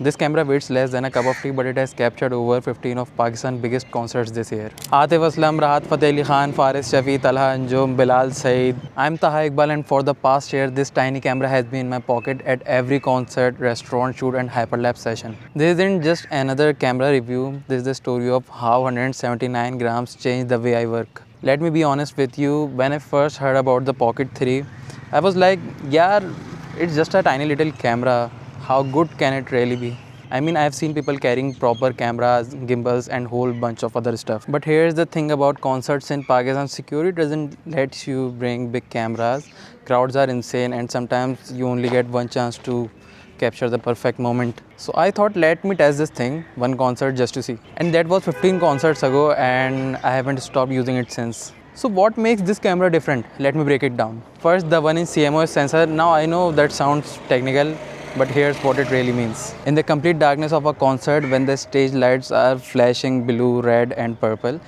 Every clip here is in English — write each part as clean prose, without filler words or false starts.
This camera weighs less than a cup of tea, but it has captured over 15 of Pakistan's biggest concerts this year. Atif Aslam, Rahat, Fateh Khan, Faris Shafi, Talha Anjum, Bilal Saeed. I'm Taha G, and for the past year, this tiny camera has been in my pocket at every concert, restaurant shoot and hyperlapse session. This isn't just another camera review, this is the story of how 179 grams changed the way I work. Let me be honest with you, when I first heard about the Pocket 3, I was like, yeah, it's just a tiny little camera. How good can it really be? I mean, I've seen people carrying proper cameras, gimbals and whole bunch of other stuff. But here's the thing about concerts in Pakistan, security doesn't let you bring big cameras. Crowds are insane and sometimes you only get one chance to capture the perfect moment. So I thought, let me test this thing, one concert just to see. And that was 15 concerts ago and I haven't stopped using it since. So what makes this camera different? Let me break it down. First, the 1-inch CMOS sensor. Now I know that sounds technical, but here's what it really means. In the complete darkness of a concert, when the stage lights are flashing blue, red and purple,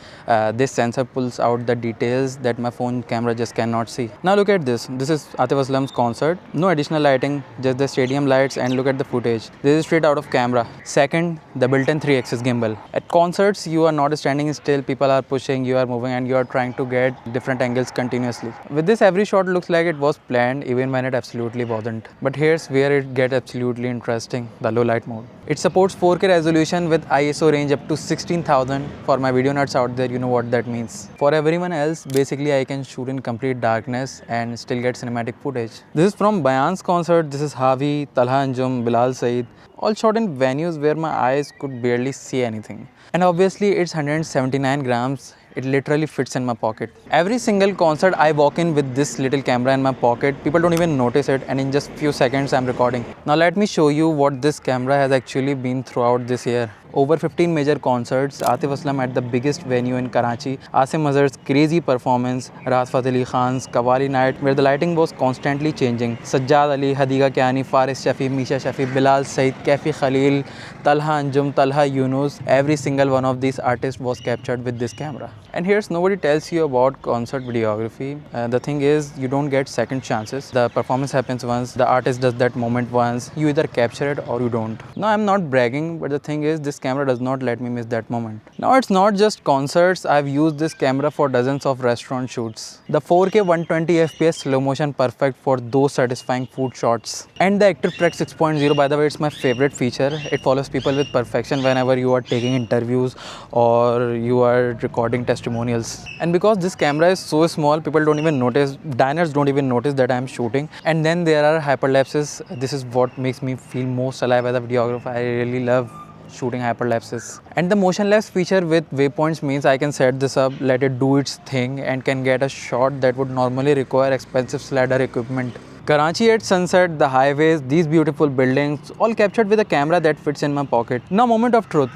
this sensor pulls out the details that my phone camera just cannot see. Now look at this. This is Atif Aslam's concert. No additional lighting, just the stadium lights, and look at the footage. This is straight out of camera. Second, the built-in 3-axis gimbal. At concerts, you are not standing still, people are pushing, you are moving and you are trying to get different angles continuously. With this, every shot looks like it was planned even when it absolutely wasn't. But here's where it gets absolutely interesting, the low light mode. It supports 4K resolution with ISO range up to 16,000. For my video nuts out there, you know what that means. For everyone else, basically I can shoot in complete darkness and still get cinematic footage. This is from Bayaan's concert. This is Havi, Talha Anjum, Bilal Saeed, all shot in venues where my eyes could barely see anything. And obviously it's 179 grams. It literally fits in my pocket. Every single concert I walk in with this little camera in my pocket, people don't even notice it, and in just few seconds I'm recording. Now let me show you what this camera has actually been throughout this year. Over 15 major concerts, Atif Aslam at the biggest venue in Karachi, Asim Azhar's crazy performance, Rahat Fateh Khan's Qawwali night where the lighting was constantly changing, Sajjad Ali, Hadiqa Kiyani, Faris Shafi, Meesha Shafi, Bilal Saeed, Kaifi Khalil, Talha Anjum, Talha Yunus, every single one of these artists was captured with this camera. And here's nobody tells you about concert videography. The thing is, you don't get second chances. The performance happens once, the artist does that moment once, you either capture it or you don't. Now I'm not bragging, but the thing is, this camera does not let me miss that moment. Now it's not just concerts, I've used this camera for dozens of restaurant shoots. The 4K 120 FPS slow motion perfect for those satisfying food shots. And the Active Track 6.0, by the way, it's my favorite feature. It follows people with perfection whenever you are taking interviews or you are recording testimonials. And because this camera is so small, people don't even notice, diners don't even notice that I'm shooting. And then there are hyperlapses. This is what makes me feel most alive as a videographer. I really love shooting hyperlapses. And the motion lapse feature with waypoints means I can set this up, let it do its thing, and can get a shot that would normally require expensive slider equipment. Karachi at sunset, the highways, these beautiful buildings, all captured with a camera that fits in my pocket. Now, moment of truth.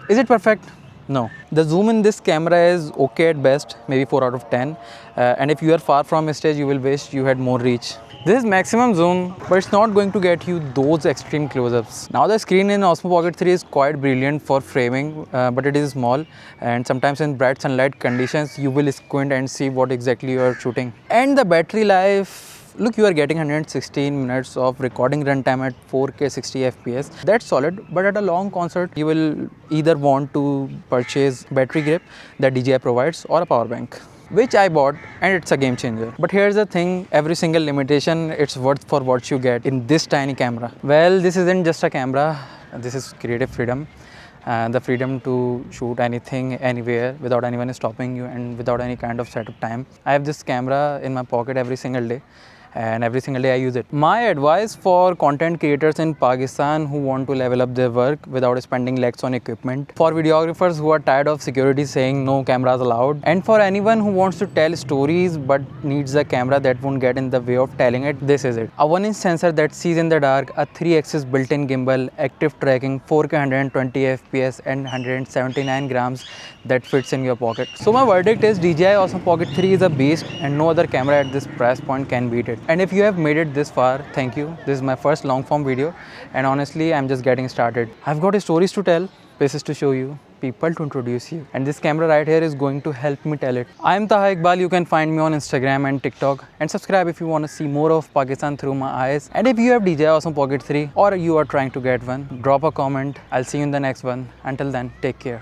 Is it perfect? No. The zoom in this camera is okay at best, maybe 4 out of 10. And if you are far from a stage, you will wish you had more reach. This is maximum zoom, but it's not going to get you those extreme close-ups. Now the screen in Osmo Pocket 3 is quite brilliant for framing, but it is small, and sometimes in bright sunlight conditions, you will squint and see what exactly you are shooting. And the battery life, look, you are getting 116 minutes of recording runtime at 4K 60 FPS. That's solid, but at a long concert, you will either want to purchase battery grip that DJI provides or a power bank, which I bought, and it's a game changer. But here's the thing, every single limitation, it's worth for what you get in this tiny camera. Well, this isn't just a camera, this is creative freedom. The freedom to shoot anything, anywhere, without anyone stopping you and without any kind of setup time. I have this camera in my pocket every single day, and every single day I use it. My advice for content creators in Pakistan who want to level up their work without spending lakhs on equipment, for videographers who are tired of security saying no cameras allowed, and for anyone who wants to tell stories but needs a camera that won't get in the way of telling it, this is it. A 1-inch sensor that sees in the dark, a 3-axis built-in gimbal, active tracking, 4K 120 FPS and 179 grams that fits in your pocket. So my verdict is DJI Osmo Pocket 3 is a beast and no other camera at this price point can beat it. And if you have made it this far, thank you. This is my first long form video and honestly I'm just getting started. I've got stories to tell, places to show you, people to introduce you. And this camera right here is going to help me tell it. I am Taha Iqbal. You can find me on Instagram and TikTok. And subscribe if you want to see more of Pakistan through my eyes. And if you have DJI Osmo Pocket 3 or you are trying to get one, drop a comment. I'll see you in the next one. Until then, take care.